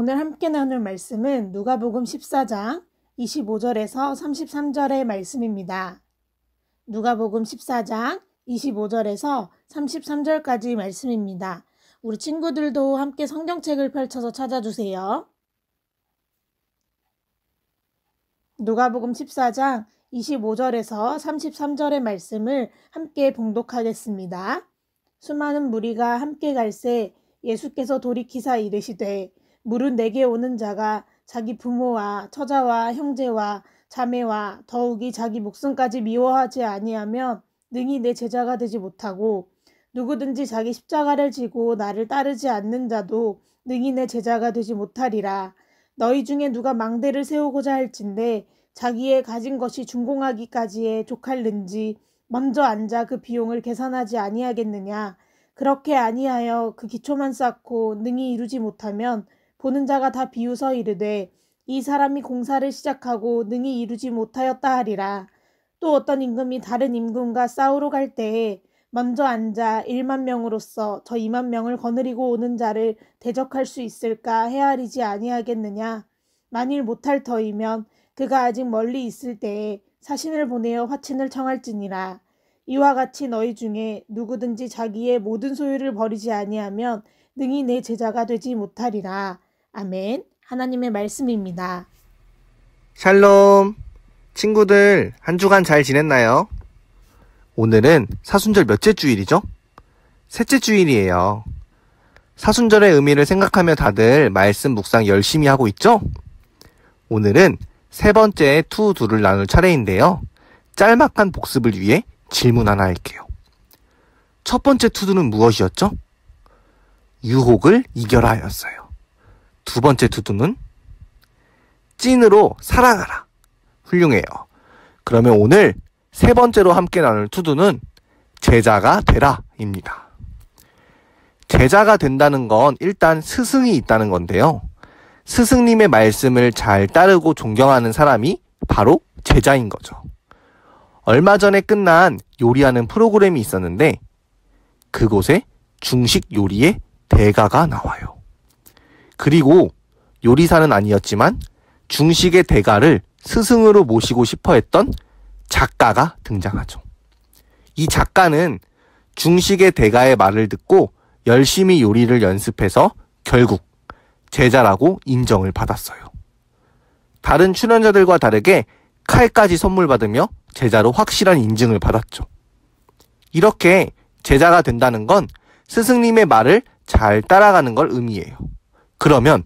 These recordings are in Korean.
오늘 함께 나눌 말씀은 누가복음 14장 25절에서 33절의 말씀입니다. 누가복음 14장 25절에서 33절까지 말씀입니다. 우리 친구들도 함께 성경책을 펼쳐서 찾아주세요. 누가복음 14장 25절에서 33절의 말씀을 함께 봉독하겠습니다. 수많은 무리가 함께 갈새 예수께서 돌이키사 이르시되 무릇 내게 오는 자가 자기 부모와 처자와 형제와 자매와 더욱이 자기 목숨까지 미워하지 아니하면 능히 내 제자가 되지 못하고 누구든지 자기 십자가를 지고 나를 따르지 않는 자도 능히 내 제자가 되지 못하리라. 너희 중에 누가 망대를 세우고자 할진대 자기의 가진 것이 준공하기까지에 족할는지 먼저 앉아 그 비용을 계산하지 아니하겠느냐. 그렇게 아니하여 그 기초만 쌓고 능히 이루지 못하면 보는 자가 다 비웃어 이르되 이 사람이 공사를 시작하고 능히 이루지 못하였다 하리라. 또 어떤 임금이 다른 임금과 싸우러 갈 때에 먼저 앉아 1만 명으로서 저 2만 명을 거느리고 오는 자를 대적할 수 있을까 헤아리지 아니하겠느냐. 만일 못할 터이면 그가 아직 멀리 있을 때에 사신을 보내어 화친을 청할지니라. 이와 같이 너희 중에 누구든지 자기의 모든 소유를 버리지 아니하면 능히 내 제자가 되지 못하리라. 아멘. 하나님의 말씀입니다. 샬롬. 친구들, 한 주간 잘 지냈나요? 오늘은 사순절 몇째 주일이죠? 셋째 주일이에요. 사순절의 의미를 생각하며 다들 말씀 묵상 열심히 하고 있죠? 오늘은 세 번째 투두를 나눌 차례인데요. 짤막한 복습을 위해 질문 하나 할게요. 첫 번째 투두는 무엇이었죠? 유혹을 이겨라 였어요. 두 번째 투두는 찐으로 사랑하라. 훌륭해요. 그러면 오늘 세 번째로 함께 나눌 투두는 제자가 되라 입니다. 제자가 된다는 건 일단 스승이 있다는 건데요. 스승님의 말씀을 잘 따르고 존경하는 사람이 바로 제자인 거죠. 얼마 전에 끝난 요리하는 프로그램이 있었는데 그곳에 중식 요리의 대가가 나와요. 그리고 요리사는 아니었지만 중식의 대가를 스승으로 모시고 싶어 했던 작가가 등장하죠. 이 작가는 중식의 대가의 말을 듣고 열심히 요리를 연습해서 결국 제자라고 인정을 받았어요. 다른 출연자들과 다르게 칼까지 선물 받으며 제자로 확실한 인증을 받았죠. 이렇게 제자가 된다는 건 스승님의 말을 잘 따라가는 걸 의미해요. 그러면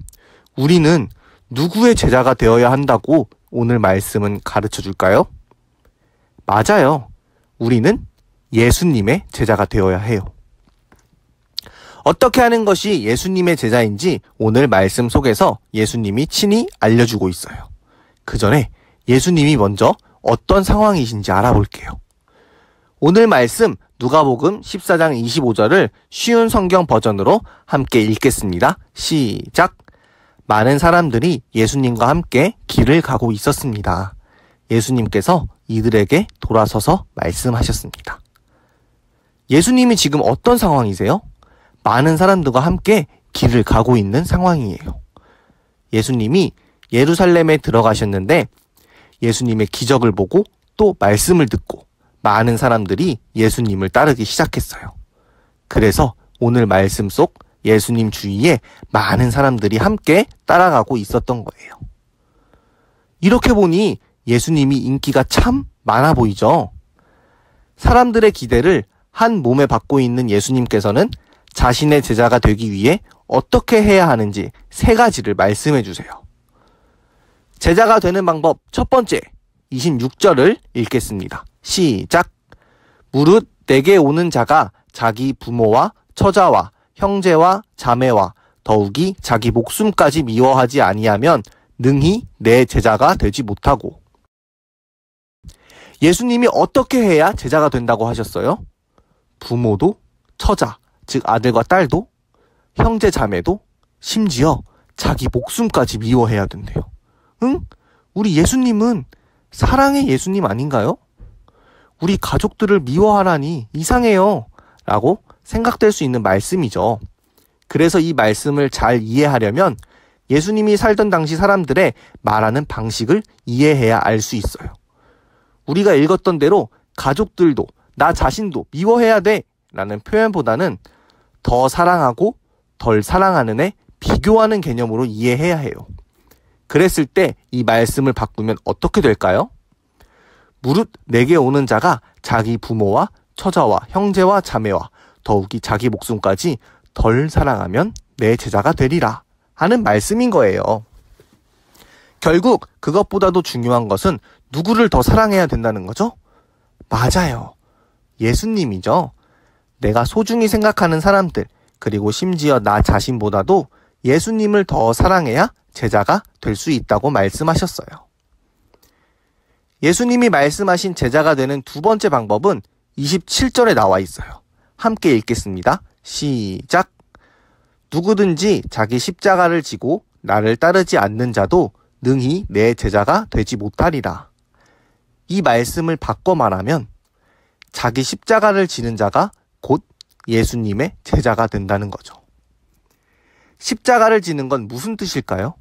우리는 누구의 제자가 되어야 한다고 오늘 말씀은 가르쳐 줄까요? 맞아요. 우리는 예수님의 제자가 되어야 해요. 어떻게 하는 것이 예수님의 제자인지 오늘 말씀 속에서 예수님이 친히 알려주고 있어요. 그 전에 예수님이 먼저 어떤 상황이신지 알아볼게요. 오늘 말씀 누가복음 14장 25절을 쉬운 성경 버전으로 함께 읽겠습니다. 시작! 많은 사람들이 예수님과 함께 길을 가고 있었습니다. 예수님께서 이들에게 돌아서서 말씀하셨습니다. 예수님이 지금 어떤 상황이세요? 많은 사람들과 함께 길을 가고 있는 상황이에요. 예수님이 예루살렘에 들어가셨는데 예수님의 기적을 보고 또 말씀을 듣고 많은 사람들이 예수님을 따르기 시작했어요. 그래서 오늘 말씀 속 예수님 주위에 많은 사람들이 함께 따라가고 있었던 거예요. 이렇게 보니 예수님이 인기가 참 많아 보이죠? 사람들의 기대를 한 몸에 받고 있는 예수님께서는 자신의 제자가 되기 위해 어떻게 해야 하는지 세 가지를 말씀해 주세요. 제자가 되는 방법 첫 번째, 26절을 읽겠습니다. 시작! 무릇 내게 오는 자가 자기 부모와 처자와 형제와 자매와 더욱이 자기 목숨까지 미워하지 아니하면 능히 내 제자가 되지 못하고. 예수님이 어떻게 해야 제자가 된다고 하셨어요? 부모도, 처자, 즉 아들과 딸도, 형제 자매도, 심지어 자기 목숨까지 미워해야 된대요. 응? 우리 예수님은 사랑의 예수님 아닌가요? 우리 가족들을 미워하라니 이상해요 라고 생각될 수 있는 말씀이죠. 그래서 이 말씀을 잘 이해하려면 예수님이 살던 당시 사람들의 말하는 방식을 이해해야 알 수 있어요. 우리가 읽었던 대로 가족들도 나 자신도 미워해야 돼 라는 표현보다는 더 사랑하고 덜 사랑하는 애 비교하는 개념으로 이해해야 해요. 그랬을 때 이 말씀을 바꾸면 어떻게 될까요? 무릇 내게 오는 자가 자기 부모와 처자와 형제와 자매와 더욱이 자기 목숨까지 덜 사랑하면 내 제자가 되리라 하는 말씀인 거예요. 결국 그것보다도 중요한 것은 누구를 더 사랑해야 된다는 거죠? 맞아요. 예수님이죠. 내가 소중히 생각하는 사람들, 그리고 심지어 나 자신보다도 예수님을 더 사랑해야 제자가 될 수 있다고 말씀하셨어요. 예수님이 말씀하신 제자가 되는 두 번째 방법은 27절에 나와 있어요. 함께 읽겠습니다. 시작. 누구든지 자기 십자가를 지고 나를 따르지 않는 자도 능히 내 제자가 되지 못하리라. 이 말씀을 바꿔 말하면 자기 십자가를 지는 자가 곧 예수님의 제자가 된다는 거죠. 십자가를 지는 건 무슨 뜻일까요?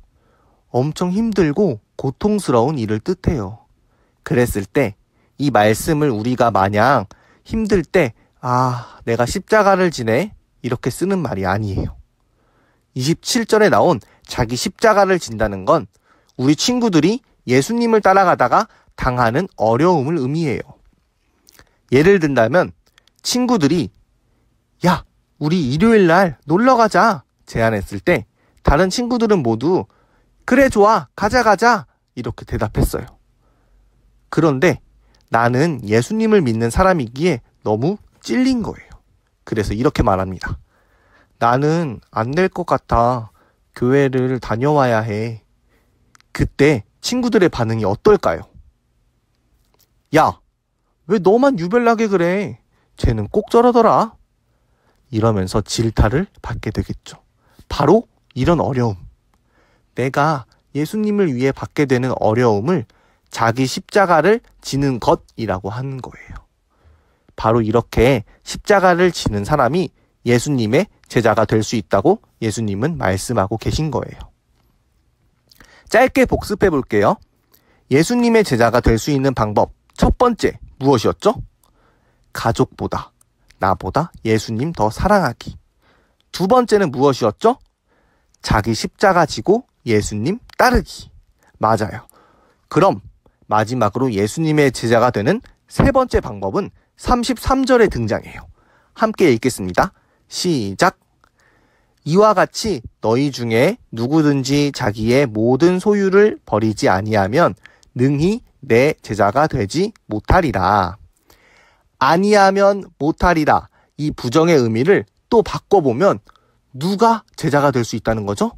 엄청 힘들고 고통스러운 일을 뜻해요. 그랬을 때 이 말씀을 우리가 마냥 힘들 때 내가 십자가를 지네 이렇게 쓰는 말이 아니에요. 27절에 나온 자기 십자가를 진다는 건 우리 친구들이 예수님을 따라가다가 당하는 어려움을 의미해요. 예를 든다면 친구들이 야, 우리 일요일 날 놀러 가자 제안했을 때 다른 친구들은 모두 그래 좋아 가자 이렇게 대답했어요. 그런데 나는 예수님을 믿는 사람이기에 너무 찔린 거예요. 그래서 이렇게 말합니다. 나는 안 될 것 같아. 교회를 다녀와야 해. 그때 친구들의 반응이 어떨까요? 야, 왜 너만 유별나게 그래? 쟤는 꼭 저러더라. 이러면서 질타를 받게 되겠죠. 바로 이런 어려움. 내가 예수님을 위해 받게 되는 어려움을 자기 십자가를 지는 것이라고 하는 거예요. 바로 이렇게 십자가를 지는 사람이 예수님의 제자가 될 수 있다고 예수님은 말씀하고 계신 거예요. 짧게 복습해 볼게요. 예수님의 제자가 될 수 있는 방법 첫 번째 무엇이었죠? 가족보다 나보다 예수님 더 사랑하기. 두 번째는 무엇이었죠? 자기 십자가 지고 예수님 따르기. 맞아요. 그럼 마지막으로 예수님의 제자가 되는 세 번째 방법은 33절에 등장해요. 함께 읽겠습니다. 시작. 이와 같이 너희 중에 누구든지 자기의 모든 소유를 버리지 아니하면 능히 내 제자가 되지 못하리라. 아니하면 못하리라. 이 부정의 의미를 또 바꿔보면 누가 제자가 될 수 있다는 거죠?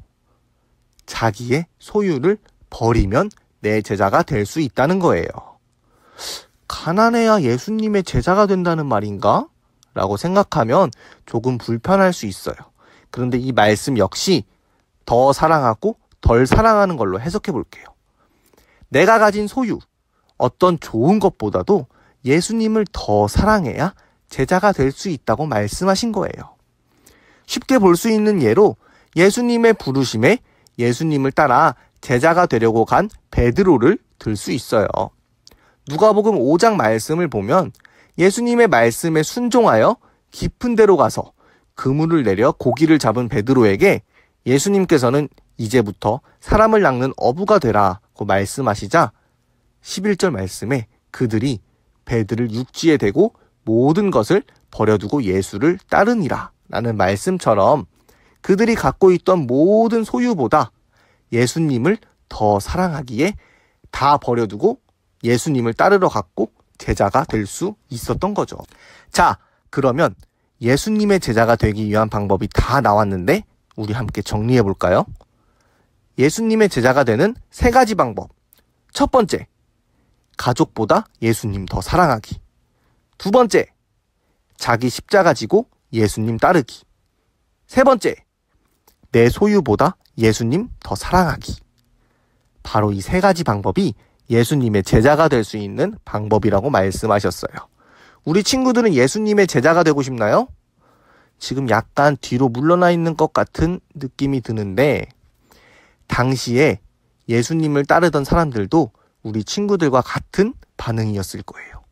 자기의 소유를 버리면 내 제자가 될 수 있다는 거예요. 가난해야 예수님의 제자가 된다는 말인가? 라고 생각하면 조금 불편할 수 있어요. 그런데 이 말씀 역시 더 사랑하고 덜 사랑하는 걸로 해석해 볼게요. 내가 가진 소유, 어떤 좋은 것보다도 예수님을 더 사랑해야 제자가 될 수 있다고 말씀하신 거예요. 쉽게 볼 수 있는 예로 예수님의 부르심에 예수님을 따라 제자가 되려고 간 베드로를 들 수 있어요. 누가복음 5장 말씀을 보면 예수님의 말씀에 순종하여 깊은 데로 가서 그물을 내려 고기를 잡은 베드로에게 예수님께서는 이제부터 사람을 낚는 어부가 되라고 말씀하시자 11절 말씀에 그들이 배들을 육지에 대고 모든 것을 버려두고 예수를 따르니라 라는 말씀처럼 그들이 갖고 있던 모든 소유보다 예수님을 더 사랑하기에 다 버려두고 예수님을 따르러 갔고 제자가 될 수 있었던 거죠. 자, 그러면 예수님의 제자가 되기 위한 방법이 다 나왔는데 우리 함께 정리해 볼까요? 예수님의 제자가 되는 세 가지 방법. 첫 번째, 가족보다 예수님 더 사랑하기. 두 번째, 자기 십자가 지고 예수님 따르기. 세 번째, 내 소유보다 예수님 더 사랑하기. 바로 이 세 가지 방법이 예수님의 제자가 될 수 있는 방법이라고 말씀하셨어요. 우리 친구들은 예수님의 제자가 되고 싶나요? 지금 약간 뒤로 물러나 있는 것 같은 느낌이 드는데 당시에 예수님을 따르던 사람들도 우리 친구들과 같은 반응이었을 거예요.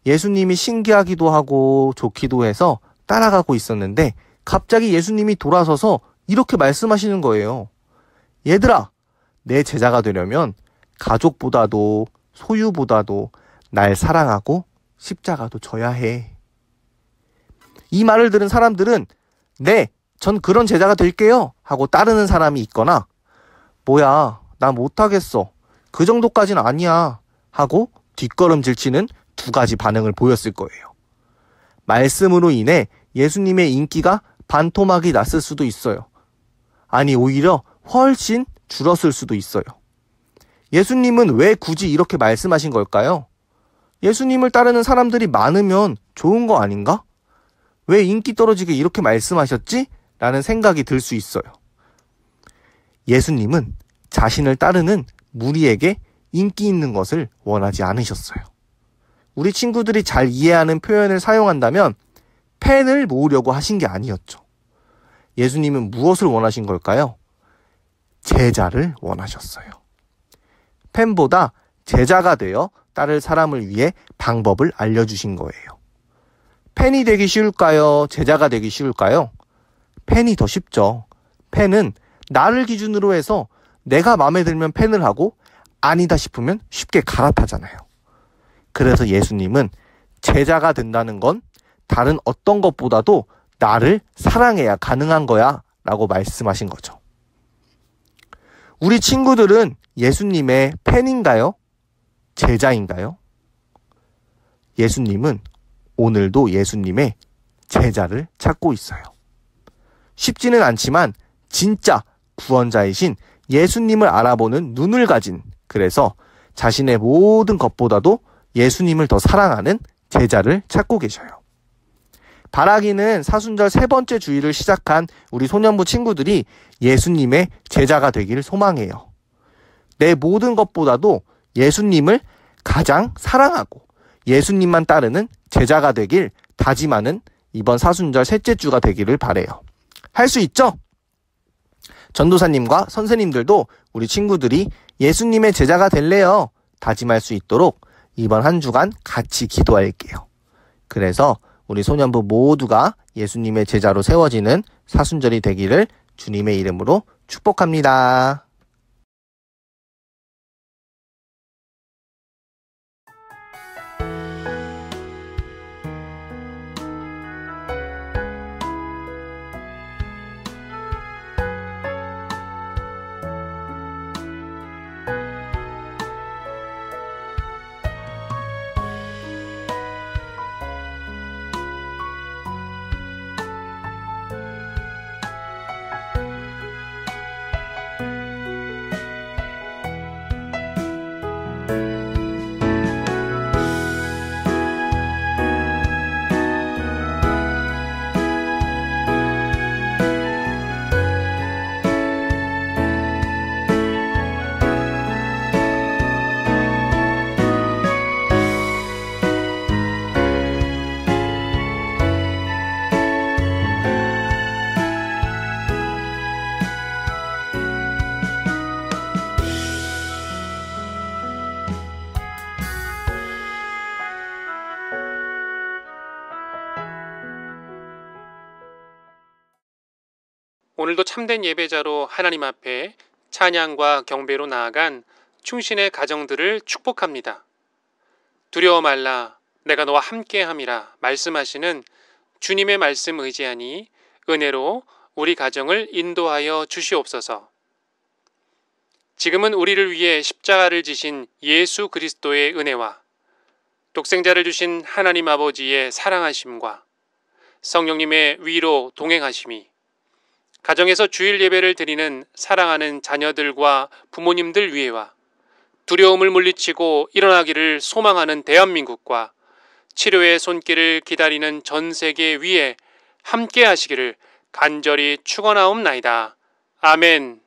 예수님이 신기하기도 하고 좋기도 해서 따라가고 있었는데 갑자기 예수님이 돌아서서 이렇게 말씀하시는 거예요. 얘들아, 내 제자가 되려면 가족보다도 소유보다도 날 사랑하고 십자가도 져야 해. 이 말을 들은 사람들은 네, 전 그런 제자가 될게요 하고 따르는 사람이 있거나 뭐야, 나 못하겠어. 그 정도까지는 아니야 하고 뒷걸음질 치는 두 가지 반응을 보였을 거예요. 말씀으로 인해 예수님의 인기가 반토막이 났을 수도 있어요. 아니, 오히려 훨씬 줄었을 수도 있어요. 예수님은 왜 굳이 이렇게 말씀하신 걸까요? 예수님을 따르는 사람들이 많으면 좋은 거 아닌가? 왜 인기 떨어지게 이렇게 말씀하셨지? 라는 생각이 들 수 있어요. 예수님은 자신을 따르는 무리에게 인기 있는 것을 원하지 않으셨어요. 우리 친구들이 잘 이해하는 표현을 사용한다면 팬을 모으려고 하신 게 아니었죠. 예수님은 무엇을 원하신 걸까요? 제자를 원하셨어요. 팬보다 제자가 되어 따를 사람을 위해 방법을 알려주신 거예요. 팬이 되기 쉬울까요? 제자가 되기 쉬울까요? 팬이 더 쉽죠. 팬은 나를 기준으로 해서 내가 마음에 들면 팬을 하고 아니다 싶으면 쉽게 갈아타잖아요. 그래서 예수님은 제자가 된다는 건 다른 어떤 것보다도 나를 사랑해야 가능한 거야 라고 말씀하신 거죠. 우리 친구들은 예수님의 팬인가요? 제자인가요? 예수님은 오늘도 예수님의 제자를 찾고 있어요. 쉽지는 않지만 진짜 구원자이신 예수님을 알아보는 눈을 가진, 그래서 자신의 모든 것보다도 예수님을 더 사랑하는 제자를 찾고 계셔요. 바라기는 사순절 세 번째 주일을 시작한 우리 소년부 친구들이 예수님의 제자가 되기를 소망해요. 내 모든 것보다도 예수님을 가장 사랑하고 예수님만 따르는 제자가 되길 다짐하는 이번 사순절 셋째 주가 되기를 바라요. 할 수 있죠? 전도사님과 선생님들도 우리 친구들이 예수님의 제자가 될래요 다짐할 수 있도록 이번 한 주간 같이 기도할게요. 그래서 우리 소년부 모두가 예수님의 제자로 세워지는 사순절이 되기를 주님의 이름으로 축복합니다. 오늘도 참된 예배자로 하나님 앞에 찬양과 경배로 나아간 충신의 가정들을 축복합니다. 두려워 말라 내가 너와 함께함이라 말씀하시는 주님의 말씀 의지하니 은혜로 우리 가정을 인도하여 주시옵소서. 지금은 우리를 위해 십자가를 지신 예수 그리스도의 은혜와 독생자를 주신 하나님 아버지의 사랑하심과 성령님의 위로 동행하심이 가정에서 주일 예배를 드리는 사랑하는 자녀들과 부모님들 위에와 두려움을 물리치고 일어나기를 소망하는 대한민국과 치료의 손길을 기다리는 전 세계 위에 함께 하시기를 간절히 축원하옵나이다. 아멘.